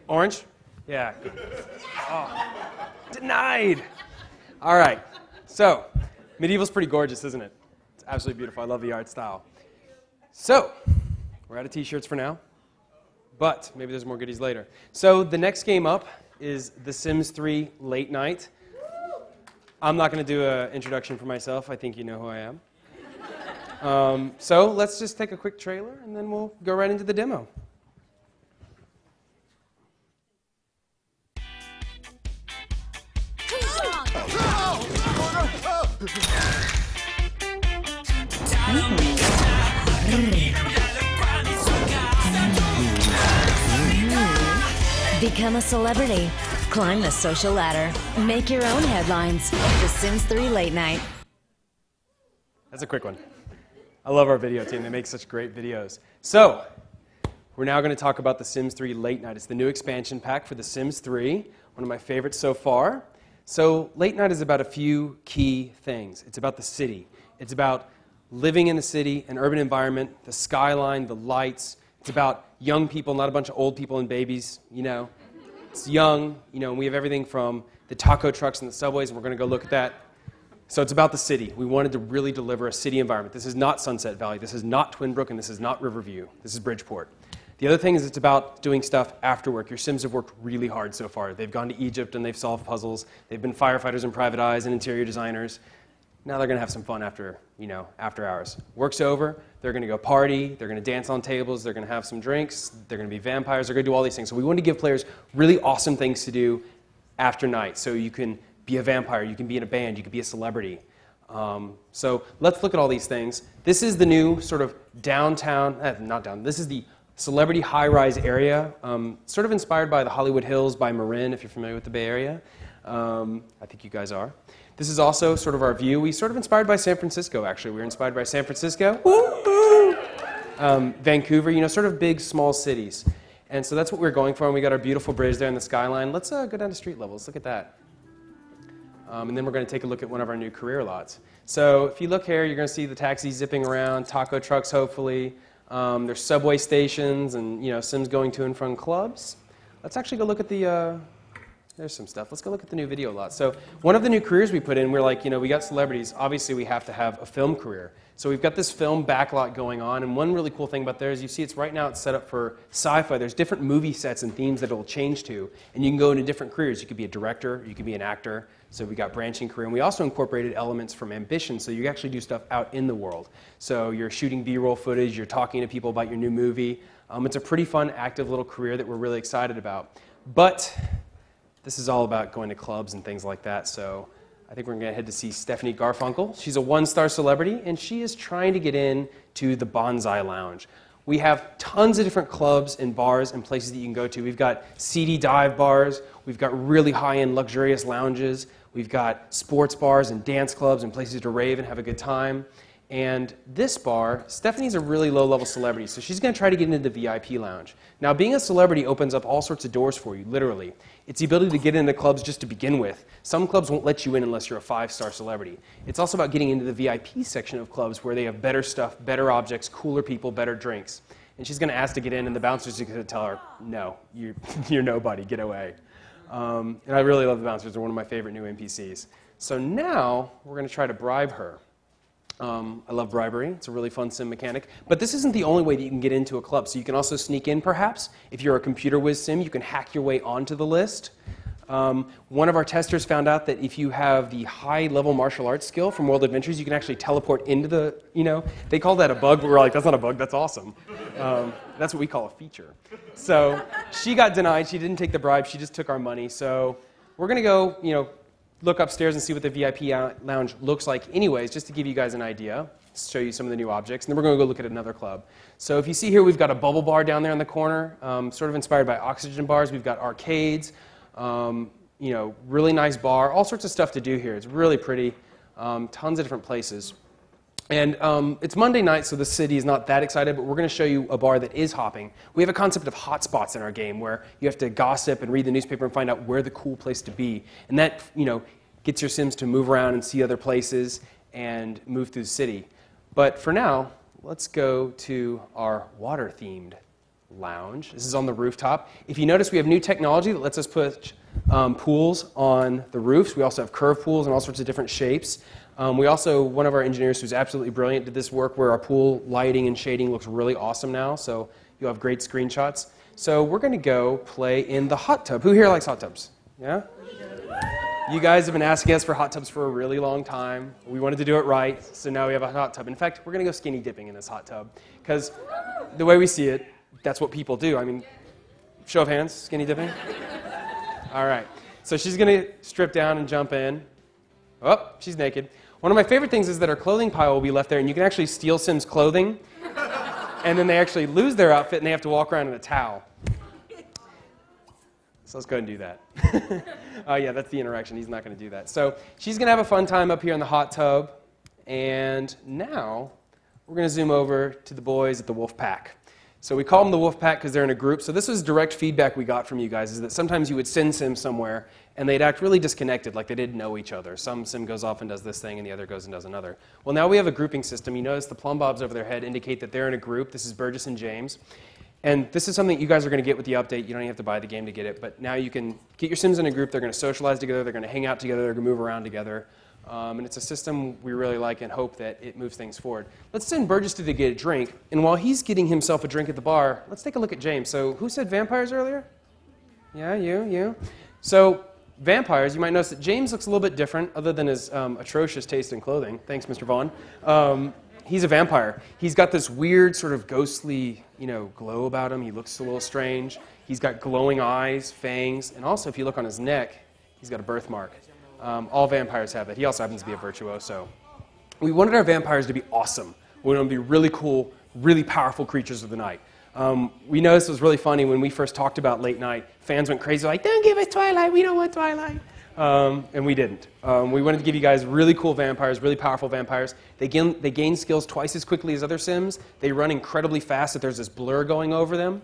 Orange? Yeah. Good. Oh, denied. All right. So, medieval's pretty gorgeous, isn't it? It's absolutely beautiful. I love the art style. So, we're out of t-shirts for now, but maybe there's more goodies later. So, the next game up is The Sims 3 Late Night. I'm not going to do an introduction for myself. I think you know who I am. So, let's just take a quick trailer, and then we'll go right into the demo. Become a celebrity. Climb the social ladder. Make your own headlines. The Sims 3 Late Night. That's a quick one. I love our video team. They make such great videos. So, we're now going to talk about The Sims 3 Late Night. It's the new expansion pack for The Sims 3, one of my favorites so far. So, Late Night is about a few key things. It's about the city. It's about living in the city, an urban environment, the skyline, the lights. It's about young people, not a bunch of old people and babies, you know. It's young, you know, and we have everything from the taco trucks and the subways, and we're going to go look at that. So it's about the city. We wanted to really deliver a city environment. This is not Sunset Valley. This is not Twin Brook, and this is not Riverview. This is Bridgeport. The other thing is it's about doing stuff after work. Your Sims have worked really hard so far. They've gone to Egypt, and they've solved puzzles. They've been firefighters and private eyes and interior designers. Now they're going to have some fun after hours. Work's over. They're going to go party. They're going to dance on tables. They're going to have some drinks. They're going to be vampires. They're going to do all these things. So we want to give players really awesome things to do after night. So you can be a vampire. You can be in a band. You can be a celebrity. So let's look at all these things. This is the new sort of downtown, this is the celebrity high-rise area, sort of inspired by the Hollywood Hills by Marin, if you're familiar with the Bay Area. I think you guys are. This is also sort of our view. We sort of inspired by San Francisco, actually. We were inspired by San Francisco, Vancouver, you know, sort of big, small cities. And so that's what we're going for, and we got our beautiful bridge there in the skyline. Let's go down to street level. Let's look at that. And then we're going to take a look at one of our new career lots. So if you look here, you're going to see the taxis zipping around, taco trucks, hopefully. There's subway stations and, you know, Sims going to and from clubs. Let's actually go look at the... There's some stuff. Let's go look at the new video lot. So one of the new careers we put in, we're like, you know, we got celebrities. Obviously, we have to have a film career. So we've got this film backlot going on. And one really cool thing about there is you see it's right now it's set up for sci-fi. There's different movie sets and themes that it'll change to. And you can go into different careers. You could be a director. You could be an actor. So we got branching career. And we also incorporated elements from Ambition. So you actually do stuff out in the world. So you're shooting B-roll footage. You're talking to people about your new movie. It's a pretty fun, active little career that we're really excited about. But... this is all about going to clubs and things like that, so I think we're going to head to see Stephanie Garfunkel. She's a one-star celebrity, and she is trying to get in to the Bonsai Lounge. We have tons of different clubs and bars and places that you can go to. We've got seedy dive bars. We've got really high-end, luxurious lounges. We've got sports bars and dance clubs and places to rave and have a good time. And this bar, Stephanie's a really low-level celebrity, so she's going to try to get into the VIP lounge. Now, being a celebrity opens up all sorts of doors for you, literally. It's the ability to get into clubs just to begin with. Some clubs won't let you in unless you're a 5-star celebrity. It's also about getting into the VIP section of clubs where they have better stuff, better objects, cooler people, better drinks. And she's going to ask to get in, and the bouncers are going to tell her, no, you're nobody, get away. And I really love the bouncers. They're one of my favorite new NPCs. So now we're going to try to bribe her. I love bribery. It's a really fun sim mechanic. But this isn't the only way that you can get into a club. So you can also sneak in, perhaps. If you're a computer whiz sim, you can hack your way onto the list. One of our testers found out that if you have the high-level martial arts skill from World Adventures, you can actually teleport into the, you know, they call that a bug, but we're like, that's not a bug, that's awesome. That's what we call a feature. So she got denied. She didn't take the bribe. She just took our money. So we're going to go, you know, look upstairs and see what the VIP lounge looks like anyways, just to give you guys an idea, show you some of the new objects, and then we're going to go look at another club. So if you see here, we've got a bubble bar down there in the corner, sort of inspired by oxygen bars. We've got arcades, you know, really nice bar, all sorts of stuff to do here. It's really pretty, tons of different places. And it's Monday night, so the city is not that excited, but we're going to show you a bar that is hopping. We have a concept of hotspots in our game where you have to gossip and read the newspaper and find out where the cool place to be. And that, you know, gets your Sims to move around and see other places and move through the city. But for now, let's go to our water-themed lounge. This is on the rooftop. If you notice, we have new technology that lets us put pools on the roofs. We also have curved pools in all sorts of different shapes. We also, one of our engineers who's absolutely brilliant did this work where our pool lighting and shading looks really awesome now, so you'll have great screenshots. So we're going to go play in the hot tub. Who here likes hot tubs? Yeah? You guys have been asking us for hot tubs for a really long time. We wanted to do it right, so now we have a hot tub. In fact, we're going to go skinny dipping in this hot tub, because the way we see it, that's what people do. I mean, show of hands, skinny dipping? All right. So she's going to strip down and jump in. Oh, she's naked. One of my favorite things is that her clothing pile will be left there, and you can actually steal Sims' clothing, and then they actually lose their outfit, and they have to walk around in a towel. So let's go ahead and do that. Oh, yeah, that's the interaction. He's not going to do that. So she's going to have a fun time up here in the hot tub, and now we're going to zoom over to the boys at the Wolf Pack. So we call them the Wolf Pack because they're in a group. So this was direct feedback we got from you guys, is that sometimes you would send Sims somewhere, and they'd act really disconnected, like they didn't know each other. Some Sim goes off and does this thing, and the other goes and does another. Well, now we have a grouping system. You notice the plumb bobs over their head indicate that they're in a group. This is Burgess and James. And this is something you guys are going to get with the update. You don't even have to buy the game to get it. But now you can get your Sims in a group. They're going to socialize together. They're going to hang out together. They're going to move around together. And it's a system we really like and hope that it moves things forward. Let's send Burgess to get a drink. And while he's getting himself a drink at the bar, let's take a look at James. So who said vampires earlier? Yeah, you. So vampires, you might notice that James looks a little bit different, other than his atrocious taste in clothing. Thanks, Mr. Vaughn. He's a vampire. He's got this weird sort of ghostly, glow about him. He looks a little strange. He's got glowing eyes, fangs, and also if you look on his neck, he's got a birthmark. All vampires have it. He also happens to be a virtuoso. We wanted our vampires to be awesome. We wanted them to be really cool, really powerful creatures of the night. We noticed it was really funny when we first talked about late night. Fans went crazy, like, don't give us Twilight, we don't want Twilight. And we didn't. We wanted to give you guys really cool vampires, really powerful vampires. They gain skills twice as quickly as other Sims. They run incredibly fast if there's this blur going over them.